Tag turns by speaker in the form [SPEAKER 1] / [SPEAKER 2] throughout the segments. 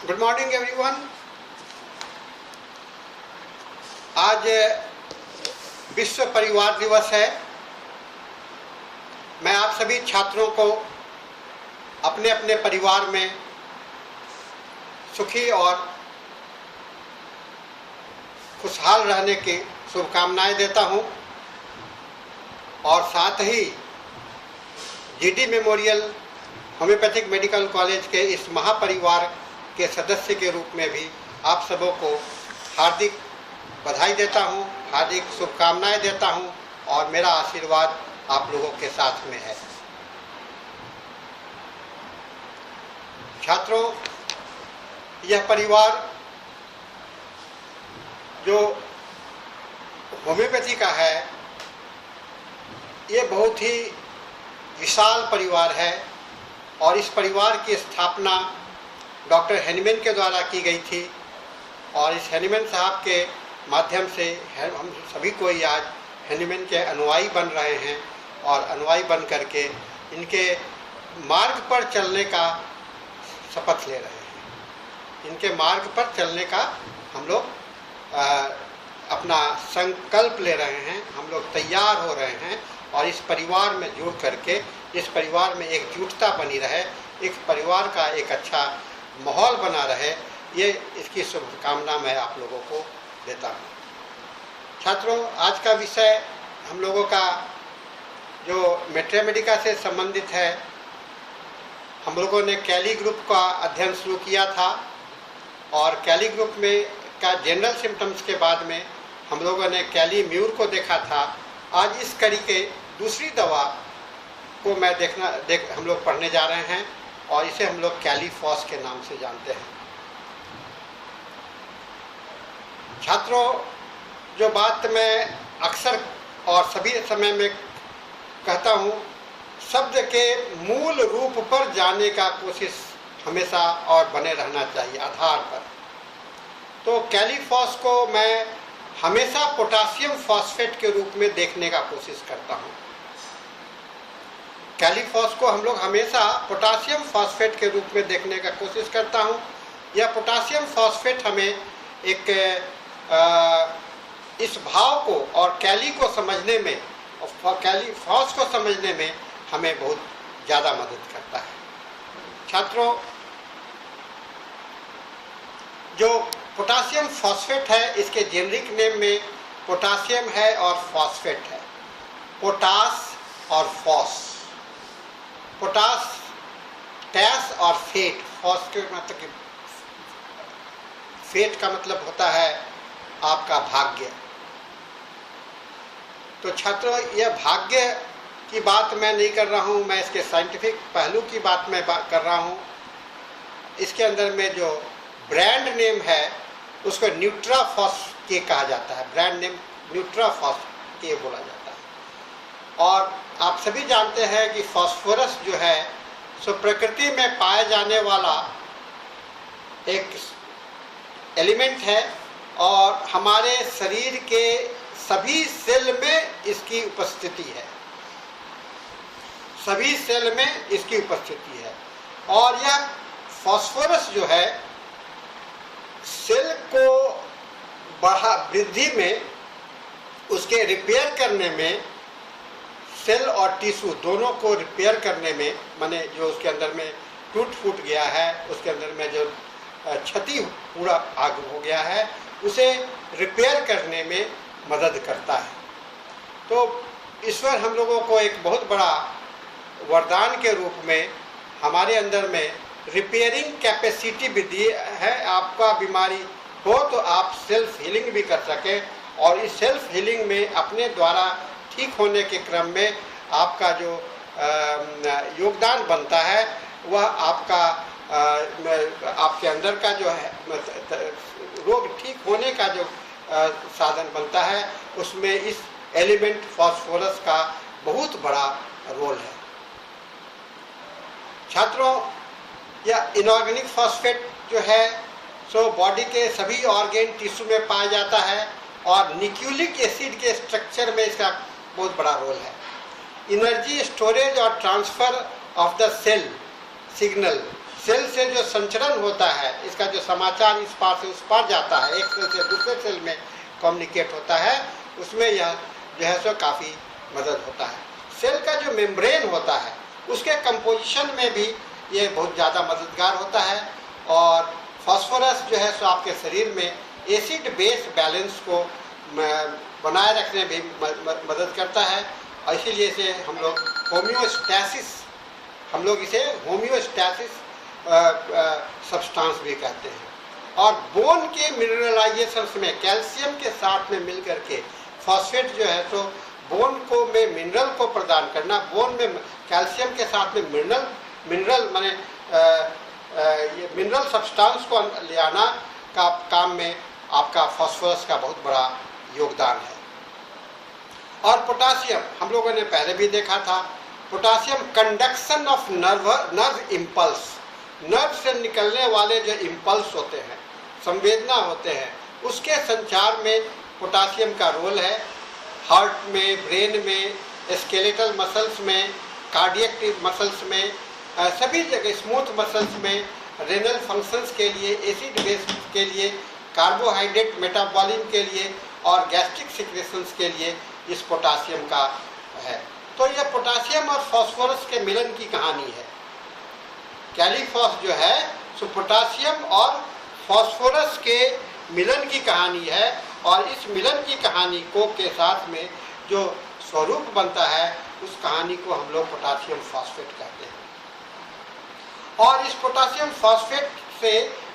[SPEAKER 1] Good morning everyone. आज विश्व परिवार दिवस है। मैं आप सभी छात्रों को अपने अपने परिवार में सुखी और खुशहाल रहने की शुभकामनाएं देता हूं और साथ ही GD memorial homoeopathic medical college के इस महापरिवार के सदस्य के रूप में भी आप सबों को हार्दिक बधाई देता हूं, हार्दिक शुभकामनाएं देता हूं और मेरा आशीर्वाद आप लोगों के साथ में है। छात्रों, यह परिवार जो होम्योपैथी का है, ये बहुत ही विशाल परिवार है और इस परिवार की स्थापना डॉक्टर हेनिमैन के द्वारा की गई थी और इस हेनिमैन साहब के माध्यम से हम सभी कोई आज हेनिमैन के अनुयायी बन रहे हैं और अनुयायी बन करके इनके मार्ग पर चलने का शपथ ले रहे हैं। इनके मार्ग पर चलने का हम लोग अपना संकल्प ले रहे हैं, हम लोग तैयार हो रहे हैं और इस परिवार में जुड़ करके इस परिवार में एकजुटता बनी रहे, इस परिवार का एक अच्छा माहौल बना रहे, ये इसकी शुभकामना मैं आप लोगों को देता हूँ। छात्रों, आज का विषय हम लोगों का जो मैथमेटिका से संबंधित है। हम लोगों ने कैली ग्रुप का अध्ययन शुरू किया था और कैली ग्रुप में का जनरल सिम्टम्स के बाद में हम लोगों ने कैली म्यूर को देखा था। आज इस कड़ी के दूसरी दवा को हम लोग पढ़ने जा रहे हैं और इसे हम लोग कैलीफॉस के नाम से जानते हैं। छात्रों, जो बात मैं अक्सर और सभी समय में कहता हूँ, शब्द के मूल रूप पर जाने का कोशिश हमेशा और बने रहना चाहिए आधार पर। तो कैलीफॉस को मैं हमेशा पोटासियम फॉस्फेट के रूप में देखने का कोशिश करता हूँ। कैलीफॉस को हम लोग हमेशा पोटासियम फॉस्फेट के रूप में देखने का कोशिश करता हूँ। यह पोटासियम फॉस्फेट हमें एक इस भाव को और कैली को समझने में और कैलीफॉस को समझने में हमें बहुत ज़्यादा मदद करता है। छात्रों, जो पोटासियम फॉस्फेट है, इसके जेनरिक नेम में पोटासियम है और फॉस्फेट है। पोटास और फॉस, पोटास टैस और फेट, फॉस के मतलब कि फेट का मतलब होता है आपका भाग्य। तो छात्रों, यह भाग्य की बात मैं नहीं कर रहा हूँ, मैं इसके साइंटिफिक पहलू की बात मैं कर रहा हूँ। इसके अंदर में जो ब्रांड नेम है उसको न्यूट्राफॉस के कहा जाता है। ब्रांड नेम न्यूट्राफॉस के बोला जाता है। और आप सभी जानते हैं कि फास्फोरस जो है सो प्रकृति में पाए जाने वाला एक एलिमेंट है और हमारे शरीर के सभी सेल में इसकी उपस्थिति है, सभी सेल में इसकी उपस्थिति है। और यह फास्फोरस जो है सेल को वृद्धि में, उसके रिपेयर करने में, सेल और टिश्यू दोनों को रिपेयर करने में, माने जो उसके अंदर में टूट फूट गया है, उसके अंदर में जो क्षति पूरा आग हो गया है, उसे रिपेयर करने में मदद करता है। तो ईश्वर हम लोगों को एक बहुत बड़ा वरदान के रूप में हमारे अंदर में रिपेयरिंग कैपेसिटी भी दी है। आपका बीमारी हो तो आप सेल्फ हीलिंग भी कर सकें और इस सेल्फ हीलिंग में अपने द्वारा ठीक होने के क्रम में आपका जो योगदान बनता है वह आपका आपके अंदर का जो है रोग ठीक होने का जो साधन बनता है, उसमें इस एलिमेंट फास्फोरस का बहुत बड़ा रोल है। छात्रों, यह इनऑर्गेनिक फॉस्फेट जो है सो बॉडी के सभी ऑर्गेन टिश्यू में पाया जाता है और न्यूक्लिक एसिड के स्ट्रक्चर में इसका बहुत बड़ा रोल है। एनर्जी स्टोरेज और transfer of the cell signal cell से जो संचरण होता है, इसका जो समाचार इस पार से उस पार जाता है, एक सेल से दूसरे सेल में कम्युनिकेट होता है, उसमें यह जो है सो काफ़ी मदद होता है। सेल का जो मेम्ब्रेन होता है उसके कंपोजिशन में भी ये बहुत ज़्यादा मददगार होता है। और फास्फोरस जो है सो आपके शरीर में एसिड बेस बैलेंस को बनाए रखने में भी मदद करता है, और इसीलिए इसे हम लोग होम्योस्टैसिस सब्सटेंस भी कहते हैं। और बोन के मिनरलाइजेशन में कैल्शियम के साथ में मिल करके फॉस्फेट जो है तो बोन को में मिनरल को प्रदान करना, बोन में कैल्शियम के साथ में मिनरल माने ये मिनरल सब्सटेंस को ले आना का काम में आपका फास्फोरस का बहुत बड़ा योगदान है। और पोटासियम हम लोगों ने पहले भी देखा था, potassium conduction of nerve impulse, nerve से निकलने वाले जो इम्पल्स होते हैं, संवेदना होते हैं, उसके संचार में पोटासियम का रोल है। हार्ट में, ब्रेन में, स्केलेटल मसल्स में, कार्डियक मसल्स में, सभी जगह स्मूथ मसल्स में, रेनल फंक्शंस के लिए, एसिड बेस के लिए, कार्बोहाइड्रेट मेटाबॉलिज्म के लिए और गैस्ट्रिक सिक्रेशंस के लिए इस पोटासियम का है। तो यह पोटासियम और फास्फोरस के मिलन की कहानी है। कैलीफॉस जो है सो पोटासियम और फास्फोरस के मिलन की कहानी है, और इस मिलन की कहानी को के साथ में जो स्वरूप बनता है उस कहानी को हम लोग पोटासियम फॉस्फेट कहते हैं। और इस पोटासियम फॉस्फेट से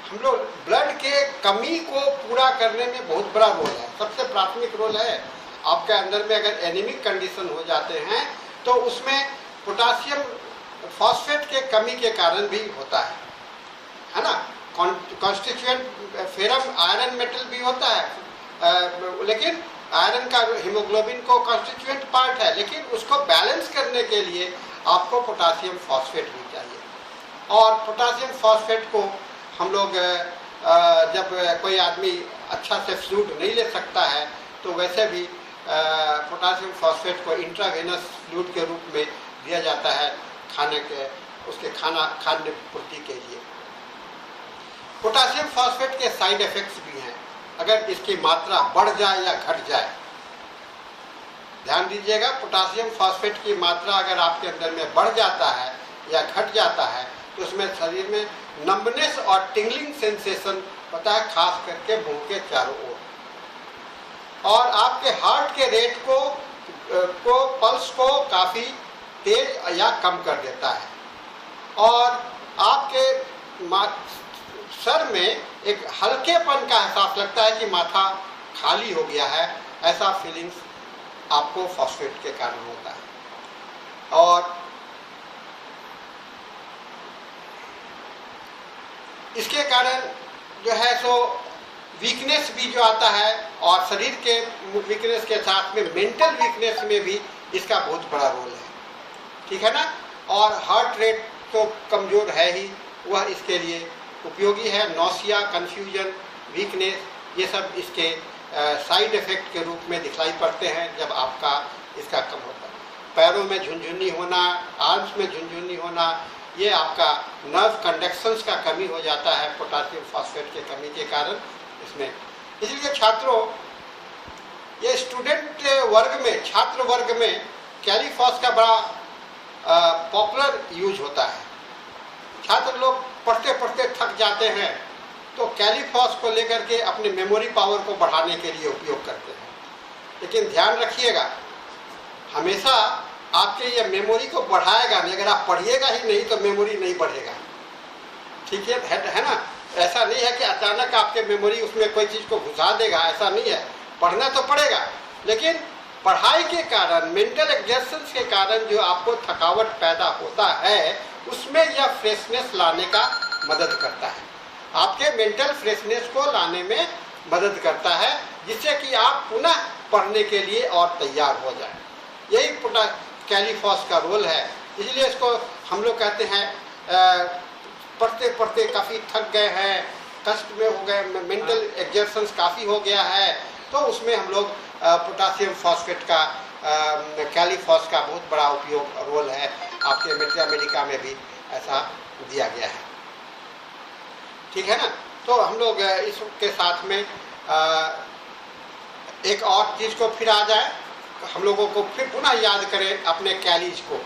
[SPEAKER 1] हम लोग ब्लड के कमी को पूरा करने में बहुत बड़ा रोल है। सबसे प्राथमिक रोल है आपके अंदर में अगर एनीमिक कंडीशन हो जाते हैं तो उसमें पोटासियम फॉस्फेट के कमी के कारण भी होता है ना। कॉन्स्टिट्यूएंट फेरम आयरन मेटल भी होता है, लेकिन आयरन का हीमोग्लोबिन को कॉन्स्टिट्यूएंट पार्ट है, लेकिन उसको बैलेंस करने के लिए आपको पोटासियम फॉस्फेट भी चाहिए। और पोटासियम फॉस्फेट को हम लोग जब कोई आदमी अच्छा से फ्लूइड नहीं ले सकता है तो वैसे भी पोटासियम फॉस्फेट को इंट्रावेनस फ्लूइड के रूप में दिया जाता है उसके खाद्य पूर्ति के लिए। पोटासियम फॉस्फेट के साइड इफेक्ट्स भी हैं अगर इसकी मात्रा बढ़ जाए या घट जाए। ध्यान दीजिएगा, पोटासियम फॉस्फेट की मात्रा अगर आपके अंदर में बढ़ जाता है या घट जाता है तो उसमें शरीर में नंबनेस और टिंगलिंग सेंसेशन होता है, खास करके मुंह के चारों ओर, और आपके हार्ट के रेट को पल्स को काफ़ी तेज या कम कर देता है, और आपके सर में एक हल्केपन का एहसास लगता है कि माथा खाली हो गया है, ऐसा फीलिंग्स आपको फॉस्फेट के कारण होता है। और इसके कारण जो है सो वीकनेस भी जो आता है, और शरीर के वीकनेस के साथ में मेंटल वीकनेस में भी इसका बहुत बड़ा रोल है, ठीक है ना। और हार्ट रेट तो कमज़ोर है ही, वह इसके लिए उपयोगी है। नौसिया, कन्फ्यूजन, वीकनेस, ये सब इसके साइड इफ़ेक्ट के रूप में दिखलाई पड़ते हैं जब आपका इसका कम होता है। पैरों में झुनझुनी होना, आर्म्स में झुनझुनी होना, ये आपका नर्व कंडक्शंस का कमी हो जाता है पोटासियम फॉस्फेट के कमी के कारण इसमें। इसलिए छात्रों, ये स्टूडेंट वर्ग में, छात्र वर्ग में कैलीफॉस का बड़ा पॉपुलर यूज होता है। छात्र लोग पढ़ते पढ़ते थक जाते हैं तो कैलीफॉस को लेकर के अपनी मेमोरी पावर को बढ़ाने के लिए उपयोग करते हैं। लेकिन ध्यान रखिएगा, हमेशा आपके ये मेमोरी को बढ़ाएगा नहीं। अगर आप पढ़िएगा ही नहीं तो मेमोरी नहीं बढ़ेगा, ठीक है ना। ऐसा नहीं है कि अचानक आपके मेमोरी उसमें कोई चीज़ को घुसा देगा, ऐसा नहीं है। पढ़ना तो पड़ेगा, लेकिन पढ़ाई के कारण, मेंटल एग्जर्शंस के कारण जो आपको थकावट पैदा होता है, उसमें यह फ्रेशनेस लाने का मदद करता है, आपके मेंटल फ्रेशनेस को लाने में मदद करता है, जिससे कि आप पुनः पढ़ने के लिए और तैयार हो जाए। यही कैलीफॉस का रोल है। इसलिए इसको हम लोग कहते हैं पढ़ते पढ़ते काफ़ी थक गए हैं, कष्ट में हो गए, मेंटल एग्जर्शंस काफ़ी हो गया है, तो उसमें हम लोग पोटासियम फॉस्फेट का, कैलीफॉस का बहुत बड़ा उपयोग रोल है। आपके मेडिका में भी ऐसा दिया गया है। ठीक है ना। तो हम लोग इसके साथ में एक और चीज़ को फिर आ जाए, हम लोगों को फिर पुनः याद करें अपने कैलीज को,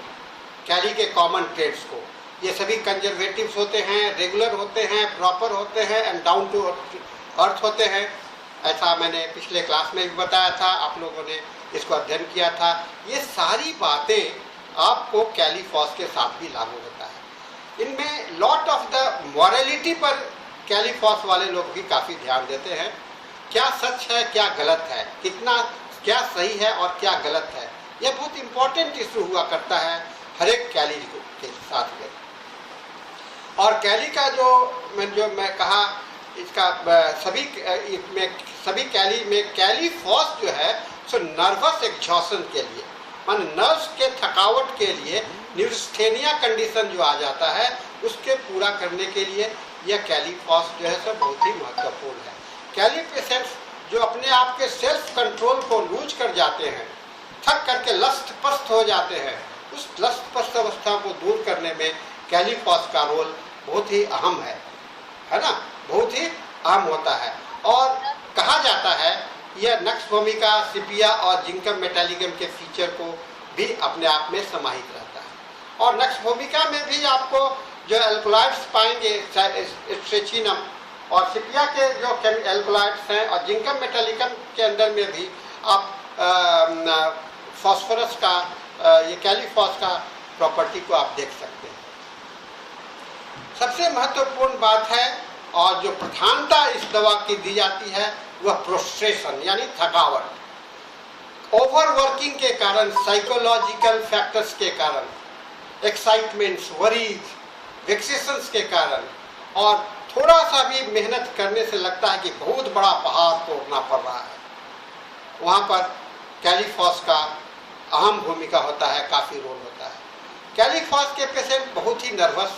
[SPEAKER 1] कैली के कॉमन ट्रेड्स को। ये सभी कंजर्वेटिव्स होते हैं, रेगुलर होते हैं, प्रॉपर होते हैं एंड डाउन टू अर्थ होते हैं। ऐसा मैंने पिछले क्लास में भी बताया था, आप लोगों ने इसको अध्ययन किया था। ये सारी बातें आपको कैलीफॉस के साथ भी लागू होता है। इनमें लॉट ऑफ द मॉरलिटी पर कैलीफॉस वाले लोग भी काफ़ी ध्यान देते हैं। क्या सच है, क्या गलत है, कितना क्या सही है और क्या गलत है, यह बहुत इंपॉर्टेंट इशू हुआ करता है हर एक कैली के साथ में। और कैली का जो मैं कहा, इसका सभी कैली में कैलीफॉस जो है सो नर्वस एग्जॉशन के लिए, मान नर्व्स के थकावट के लिए, न्यूरोस्थेनिया कंडीशन जो आ जाता है उसके पूरा करने के लिए यह कैलीफॉस जो है सो बहुत ही महत्वपूर्ण है। कैली पेशेंट्स जो अपने आप के सेल्फ कंट्रोल को लूज कर जाते हैं, थक करके लस्ट पस्त हो जाते हैं, उस लस्ट पस्त अवस्था को दूर करने में कैलीफॉस का रोल बहुत ही अहम है ना, बहुत ही अहम होता है। और कहा जाता है यह नक्स भूमिका, सिपिया और जिंकम मेटालिगम के फीचर को भी अपने आप में समाहित रहता है। और नक्स भूमिका में भी आपको जो एल्कोलाइड्स पाएंगे, स्ट्रेचिनम और सिपिया के जो एल्कोलाइड्स हैं, और जिंकम मेटालिकम के अंदर में भी आप फॉस्फोरस का, ये कैलीफॉस का प्रॉपर्टी को आप देख सकते हैं। सबसे महत्वपूर्ण बात है और जो प्रधानता इस दवा की दी जाती है वह प्रोस्ट्रेशन यानी थकावट। ओवरवर्किंग के कारण, साइकोलॉजिकल फैक्टर्स के कारण, एक्साइटमेंट्स, वरीज, वेक्सेशंस के कारण, और थोड़ा सा भी मेहनत करने से लगता है कि बहुत बड़ा पहाड़ तोड़ना पड़ रहा है, वहाँ पर कैलीफॉस का अहम भूमिका होता है, काफ़ी रोल होता है। कैलीफॉस के पेशेंट बहुत ही नर्वस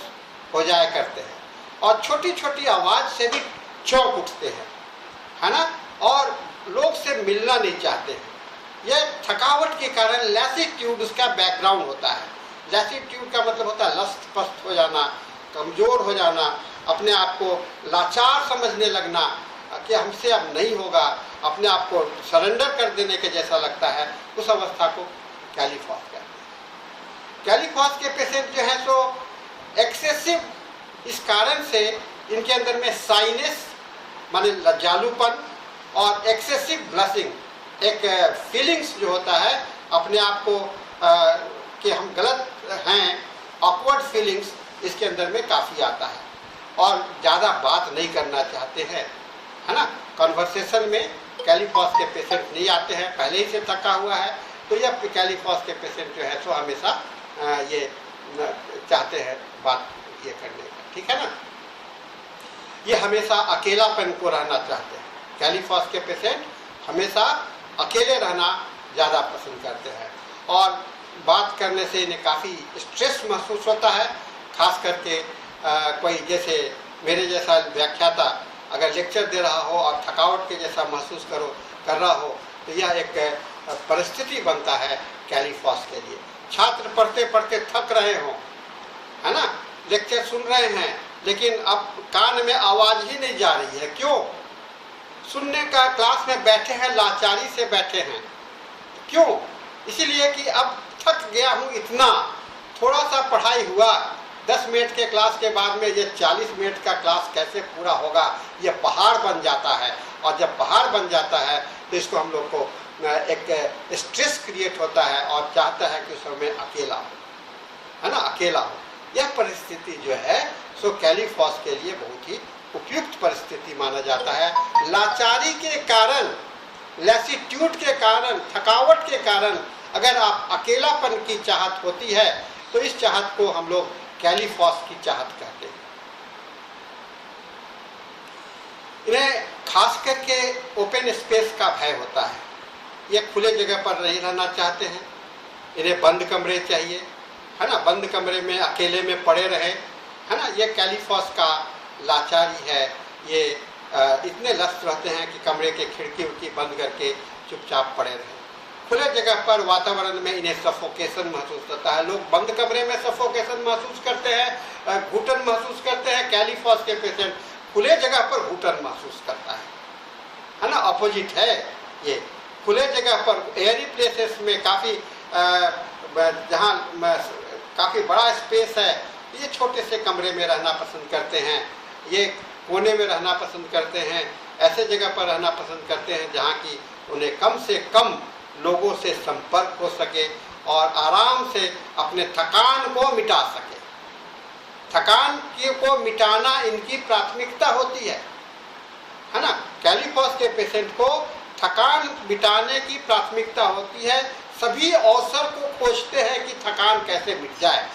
[SPEAKER 1] हो जाया करते हैं और छोटी छोटी आवाज़ से भी चौंक उठते हैं, है ना, और लोग से मिलना नहीं चाहते हैं। यह थकावट के कारण लैसिट्यूड उसका बैकग्राउंड होता है। लैसिट्यूड का मतलब होता है लस्त पस्त हो जाना, कमज़ोर हो जाना, अपने आप को लाचार समझने लगना कि हमसे अब नहीं होगा, अपने आप को सरेंडर कर देने के जैसा लगता है, उस अवस्था को कैलीफॉस कहते हैं। कैलीफॉस के पेशेंट जो हैं तो एक्सेसिव, इस कारण से इनके अंदर में साइनेस माने लज्जालूपन और एक्सेसिव ब्लशिंग, एक फीलिंग्स जो होता है अपने आप को कि हम गलत हैं, ऑकवर्ड फीलिंग्स इसके अंदर में काफ़ी आता है। और ज़्यादा बात नहीं करना चाहते हैं, है ना, कन्वर्सेशन में कैलीफॉस के पेशेंट नहीं आते हैं, पहले ही से थका हुआ है, तो यह कैलीफॉस के पेशेंट जो है सो हमेशा ये चाहते हैं बात ये करने का, ठीक है ना। ये हमेशा अकेलापन को रहना चाहते हैं। कैलीफॉस के पेशेंट हमेशा अकेले रहना ज़्यादा पसंद करते हैं और बात करने से इन्हें काफ़ी स्ट्रेस महसूस होता है। खास करके कोई जैसे मेरे जैसा व्याख्याता अगर लेक्चर दे रहा हो और थकावट के जैसा महसूस कर रहा हो तो यह एक परिस्थिति बनता है कैलीफॉस के लिए। छात्र पढ़ते पढ़ते थक रहे हों, है ना, लेक्चर सुन रहे हैं लेकिन अब कान में आवाज़ ही नहीं जा रही है, क्यों? सुनने का क्लास में बैठे हैं, लाचारी से बैठे हैं, क्यों? इसीलिए कि अब थक गया हूँ इतना, थोड़ा सा पढ़ाई हुआ, 10 मिनट के क्लास के बाद में ये 40 मिनट का क्लास कैसे पूरा होगा, ये पहाड़ बन जाता है। और जब पहाड़ बन जाता है तो इसको हम लोग को एक स्ट्रेस क्रिएट होता है और चाहता है कि उस समय अकेला हो, है ना, अकेला हो। यह परिस्थिति जो है सो कैलीफॉस के लिए बहुत ही उपयुक्त परिस्थिति माना जाता है। लाचारी के कारण, लैसिट्यूड के कारण, थकावट के कारण अगर आप अकेलापन की चाहत होती है तो इस चाहत को हम लोग कैलीफॉस की चाहत कहते हैं। इन्हें खास करके ओपन स्पेस का भय होता है, ये खुले जगह पर नहीं रहना चाहते हैं, इन्हें बंद कमरे चाहिए, है ना, बंद कमरे में अकेले में पड़े रहे, है ना। ये कैलीफॉस का लाचारी है। ये इतने लस्त रहते हैं कि कमरे के खिड़की उड़की बंद करके चुपचाप पड़े रहे। खुले जगह पर वातावरण में इन्हें सफोकेशन महसूस होता है। लोग बंद कमरे में सफोकेशन महसूस करते हैं, घुटन महसूस करते हैं। कैलीफॉस के पेशेंट खुले जगह पर घुटन महसूस करता है ना, अपोजिट है ये। खुले जगह पर एयरी प्लेसेस में काफ़ी जहाँ काफ़ी बड़ा स्पेस है, ये छोटे से कमरे में रहना पसंद करते हैं, ये कोने में रहना पसंद करते हैं, ऐसे जगह पर रहना पसंद करते हैं जहाँ की उन्हें कम से कम लोगों से संपर्क हो सके और आराम से अपने थकान को मिटा सके। थकान को मिटाना इनकी प्राथमिकता होती है ना। कैलीफॉस के पेशेंट को थकान मिटाने की प्राथमिकता होती है। सभी अवसर को खोजते हैं कि थकान कैसे मिट जाए।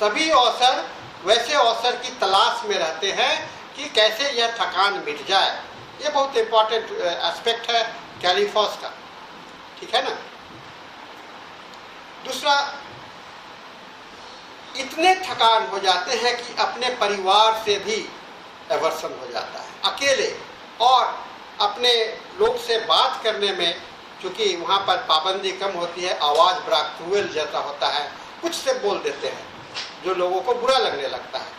[SPEAKER 1] सभी अवसर वैसे अवसर की तलाश में रहते हैं कि कैसे यह थकान मिट जाए। ये बहुत इंपॉर्टेंट एस्पेक्ट है कैलीफॉस का, ठीक है ना। दूसरा, इतने थकान हो जाते हैं कि अपने परिवार से भी एवर्सन हो जाता है। अकेले और अपने लोग से बात करने में, क्योंकि वहाँ पर पाबंदी कम होती है, आवाज़ बड़ा क्रूएल जैसा होता है, कुछ से बोल देते हैं जो लोगों को बुरा लगने लगता है।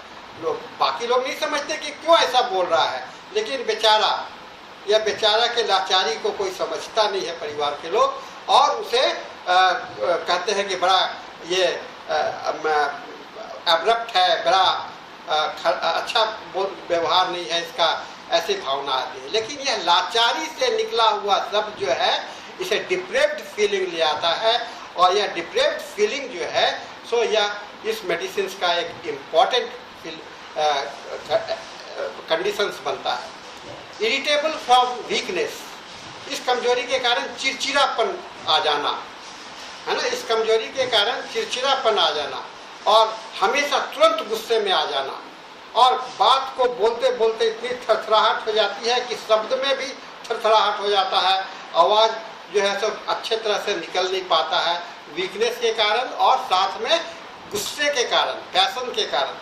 [SPEAKER 1] बाकी लोग नहीं समझते कि क्यों ऐसा बोल रहा है, लेकिन बेचारा या बेचारा के लाचारी को कोई समझता नहीं है परिवार के लोग, और उसे कहते हैं कि बड़ा ये एब्रप्ट है, बड़ा अच्छा व्यवहार नहीं है इसका, ऐसी भावना आती है। लेकिन यह लाचारी से निकला हुआ शब्द जो है, इसे डिप्रेव्ड फीलिंग ले आता है, और यह डिप्रेव्ड फीलिंग जो है सो यह इस मेडिसिन का एक इम्पॉर्टेंट कंडीशंस बनता है। इरिटेबल फ्रॉम वीकनेस, इस कमजोरी के कारण चिड़चिड़ापन आ जाना है ना, इस कमजोरी के कारण चिड़चिड़ापन आ जाना और हमेशा तुरंत गुस्से में आ जाना, और बात को बोलते बोलते इतनी थरथराहट हो जाती है कि शब्द में भी थरथराहट हो जाता है, आवाज़ जो है सब अच्छे तरह से निकल नहीं पाता है वीकनेस के कारण, और साथ में गुस्से के कारण, पैशन के कारण,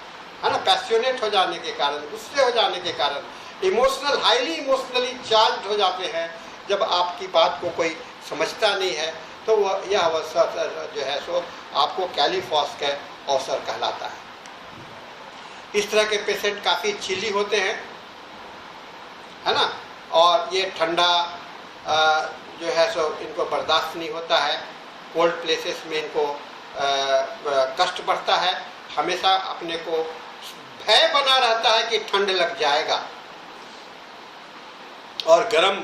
[SPEAKER 1] है ना, पैशनेट हो जाने के कारण, गुस्से हो जाने के कारण, इमोशनल, हाईली इमोशनली चार्ज हो जाते हैं। जब आपकी बात को कोई समझता नहीं है तो वह यह अवसर जो है सो आपको कैलीफॉस का अवसर कहलाता है। इस तरह के पेशेंट काफ़ी चिली होते हैं, है ना, और ये ठंडा जो है सो इनको बर्दाश्त नहीं होता है। कोल्ड प्लेसेस में इनको कष्ट बढ़ता है, हमेशा अपने को भय बना रहता है कि ठंड लग जाएगा, और गर्म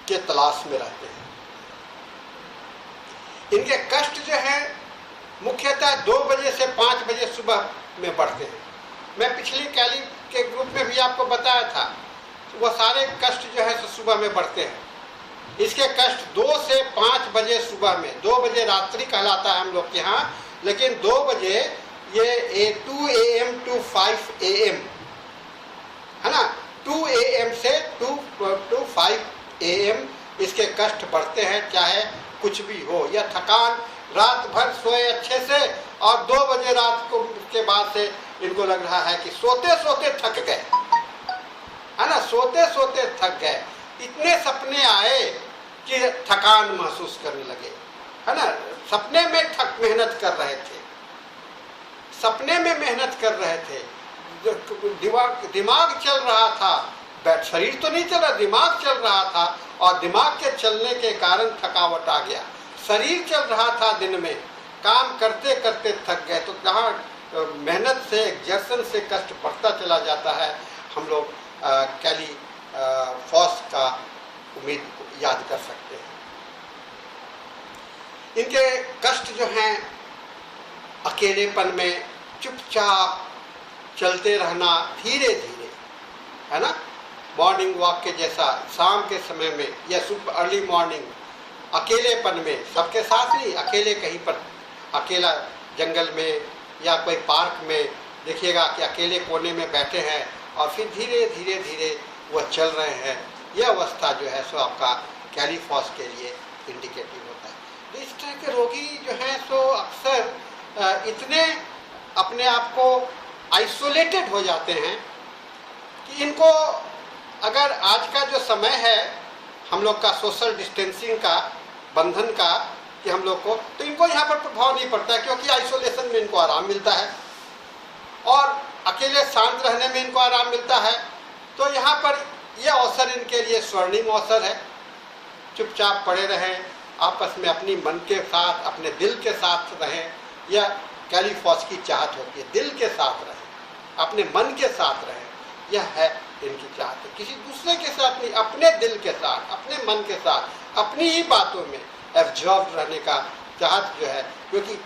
[SPEAKER 1] के तलाश में रहते हैं। इनके कष्ट जो है मुख्यतः 2 बजे से 5 बजे सुबह में बढ़ते हैं। मैं पिछली कैली के ग्रुप में भी आपको बताया था, वह सारे कष्ट जो है सुबह में बढ़ते हैं। इसके कष्ट 2 से 5 बजे सुबह में, 2 बजे रात्रि कहलाता है हम लोग के यहाँ, लेकिन 2 बजे ये 2 AM to 5 AM है ना, 2 AM से 2 to 5 AM इसके कष्ट बढ़ते हैं, चाहे कुछ भी हो। यह थकान, रात भर सोए अच्छे से और 2 बजे रात को के बाद से इनको लग रहा है कि सोते सोते थक गए, है ना, सोते सोते थक गए। इतने सपने आए कि थकान महसूस करने लगे, है ना। सपने में मेहनत कर रहे थे, सपने में मेहनत कर रहे थे, दिमाग चल रहा था, शरीर तो नहीं चला, दिमाग चल रहा था, और दिमाग के चलने के कारण थकावट आ गया। शरीर चल रहा था, दिन में काम करते करते थक गए, तो कहाँ मेहनत से, एग्जर्शन से कष्ट बढ़ता चला जाता है। हम लोग कैलीफॉस का उम्मीद याद कर सकते हैं। इनके कष्ट जो हैं, अकेलेपन में चुपचाप चलते रहना धीरे धीरे, है ना, मॉर्निंग वॉक के जैसा शाम के समय में या सुबह अर्ली मॉर्निंग, अकेलेपन में, सबके साथ नहीं, अकेले कहीं पर, अकेला जंगल में या कोई पार्क में देखिएगा कि अकेले कोने में बैठे हैं और फिर धीरे धीरे धीरे वह चल रहे हैं। यह अवस्था जो है सो आपका कैलीफॉस के लिए इंडिकेटिव होता है। तो इस तरह के रोगी जो हैं सो अक्सर इतने अपने आप को आइसोलेटेड हो जाते हैं कि इनको, अगर आज का जो समय है हम लोग का सोशल डिस्टेंसिंग का, बंधन का, कि हम लोग को, तो इनको यहाँ पर प्रभाव नहीं पड़ता है, क्योंकि आइसोलेशन में इनको आराम मिलता है। और अकेले शांत रहने में इनको आराम मिलता है। तो यहाँ पर यह अवसर इनके लिए स्वर्णिम अवसर है। चुपचाप पड़े रहें, आपस में अपनी मन के साथ, अपने दिल के साथ रहें। यह कैलीफॉस की चाहत होती है, दिल के साथ रहें, अपने मन के साथ रहें। यह है इनकी चाहत है, किसी दूसरे के साथ नहीं, अपने दिल के साथ, अपने मन के साथ, अपनी ही बातों में एब्जॉर्ब रहने का चाहत जो है। क्योंकि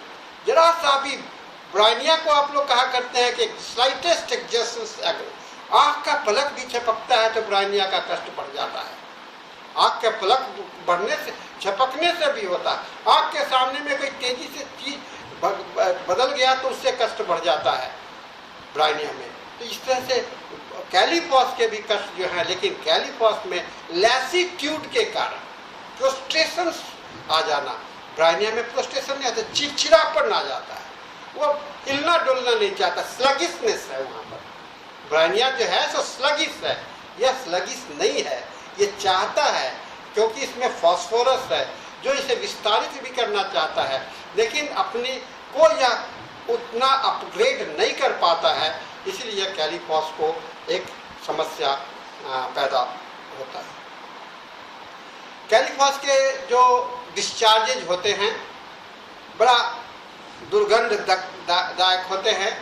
[SPEAKER 1] जरा सा भी ब्राइनिया को आप लोग कहा करते हैं कि स्लाइटेस्ट एग्जर्शंस, आँख का पलक भी झपकता है तो ब्राइनिया का कष्ट बढ़ जाता है। आँख के पलक बढ़ने से, झपकने से भी होता है। आँख के सामने में कोई तेजी से चीज बदल गया तो उससे कष्ट बढ़ जाता है ब्राइनिया में। तो इस तरह से कैलीफॉस के भी कष्ट जो है, लेकिन कैलीफॉस में लैसीट्यूड के कारण प्रोस्ट्रेशन आ जाना, ब्राइनिया में प्रोस्ट्रेशन नहीं आता, चिड़चिड़ापन आ जाता है, वो हिलना डुलना नहीं चाहता, स्लगिशनेस है वहाँ पर। ब्राइनिया जो है सो स्लगिश है, यह स्लगिश नहीं है, ये चाहता है, क्योंकि इसमें फास्फोरस है जो इसे विस्तारित भी करना चाहता है, लेकिन अपने को यह उतना अपग्रेड नहीं कर पाता है। इसलिए कैलीफॉस को एक समस्या पैदा होता है। कैलीफॉस के जो डिस्चार्जेज होते हैं बड़ा दुर्गंधदायक होते हैं,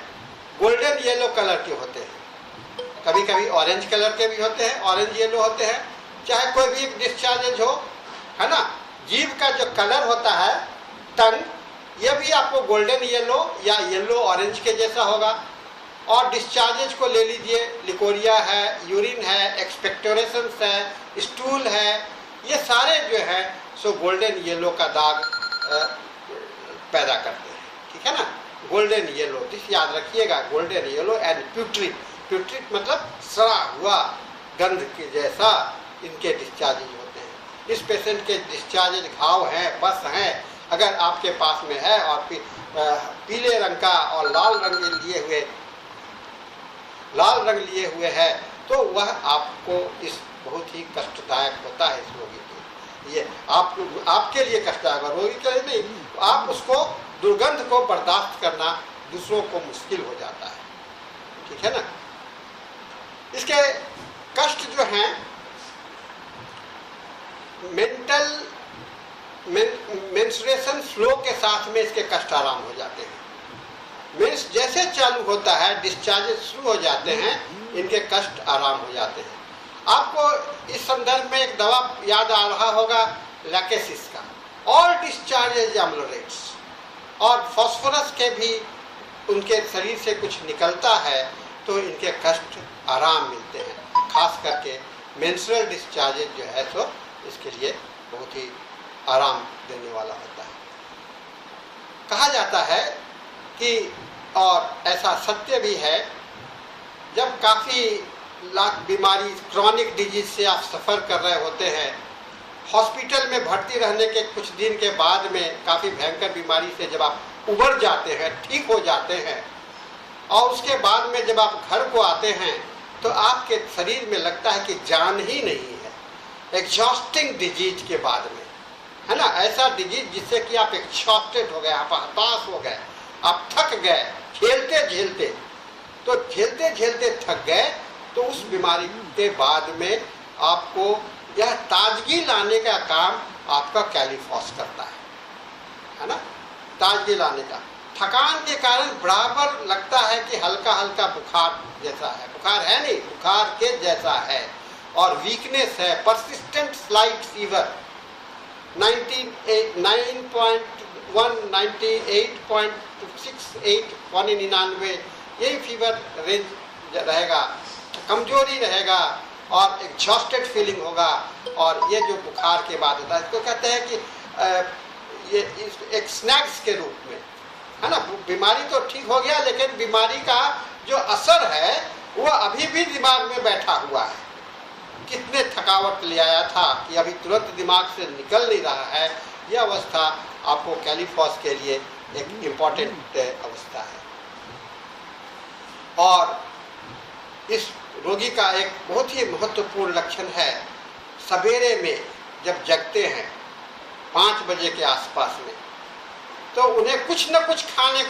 [SPEAKER 1] गोल्डन येलो कलर के होते हैं, कभी कभी ऑरेंज कलर के भी होते हैं, ऑरेंज येलो होते हैं। चाहे कोई भी डिस्चार्जेज हो, है ना, जीभ का जो कलर होता है, टंग, यह भी आपको गोल्डन येलो या येलो ऑरेंज के जैसा होगा। और डिस्चार्जेज को ले लीजिए, लिकोरिया है, यूरिन है, एक्सपेक्टोरेशंस है, स्टूल है, ये सारे जो है सो गोल्डन येलो का दाग पैदा करते हैं, ठीक है ना। गोल्डन येलो, दिस याद रखिएगा, गोल्डन येलो एंड प्यूट्रिट, प्यूट्रिट मतलब सड़ा हुआ गंध के जैसा इनके डिस्चार्जेज होते हैं। इस पेशेंट के डिस्चार्जेज घाव हैं, बस हैं, अगर आपके पास में है और पीले रंग का और लाल रंग लिए हुए है तो वह आपको इस बहुत ही कष्टदायक होता है इस रोगी के। ये आपके लिए कष्टदायक, रोगी के लिए नहीं, आप उसको दुर्गंध को बर्दाश्त करना दूसरों को मुश्किल हो जाता है, ठीक है ना। इसके कष्ट जो हैं मेंस्ट्रुएशन फ्लो के साथ में इसके कष्ट आराम हो जाते हैं। मेंस जैसे चालू होता है, डिस्चार्जेस शुरू हो जाते हैं, इनके कष्ट आराम हो जाते हैं। आपको इस संदर्भ में एक दवा याद आ रहा होगा, लैकेसिस का, ऑल डिस्चार्जेज एम्लोरेट्स, और फास्फोरस के भी उनके शरीर से कुछ निकलता है तो इनके कष्ट आराम मिलते हैं। खास करके मेंस्ट्रुअल डिस्चार्जेज जो है तो इसके लिए बहुत ही आराम देने वाला होता है। कहा जाता है कि, और ऐसा सत्य भी है, जब काफ़ी लाख बीमारी, क्रॉनिक डिजीज से आप सफ़र कर रहे होते हैं, हॉस्पिटल में भर्ती रहने के कुछ दिन के बाद में काफ़ी भयंकर बीमारी से जब आप उबर जाते हैं, ठीक हो जाते हैं, और उसके बाद में जब आप घर को आते हैं तो आपके शरीर में लगता है कि जान ही नहीं है, एग्जॉस्टिंग डिजीज के बाद में, है ना, ऐसा डिजीज जिससे कि आप एग्जॉस्टेड हो गए, आप हताश हो गए, आप थक गए, झेलते झेलते थक गए, तो उस बीमारी के बाद में आपको यह ताजगी लाने का काम आपका कैलीफॉस करता है ना, ताजगी लाने का। थकान के कारण बराबर लगता है कि हल्का हल्का बुखार जैसा है, बुखार है नहीं, बुखार के जैसा है, और वीकनेस है, परसिस्टेंट स्लाइट फीवर 98.1, 98.68, 99, यही फीवर रेंज रहेगा, कमजोरी रहेगा और एग्जॉस्टेड फीलिंग होगा। और ये जो बुखार के बाद होता है, इसको कहते हैं कि ये एक स्नैक्स के रूप में, है ना, बीमारी तो ठीक हो गया लेकिन बीमारी का जो असर है वो अभी भी दिमाग में बैठा हुआ है। कितने थकावट ले आया था कि अभी तुरंत दिमाग से निकल नहीं रहा है, यह अवस्था आपको कैलीफॉस के लिए एक इम्पॉर्टेंट अवस्था है। और इस रोगी का एक बहुत ही महत्वपूर्ण लक्षण है, सवेरे में जब जगते हैं 5 बजे के आसपास में, तो उन्हें कुछ न कुछ खाने को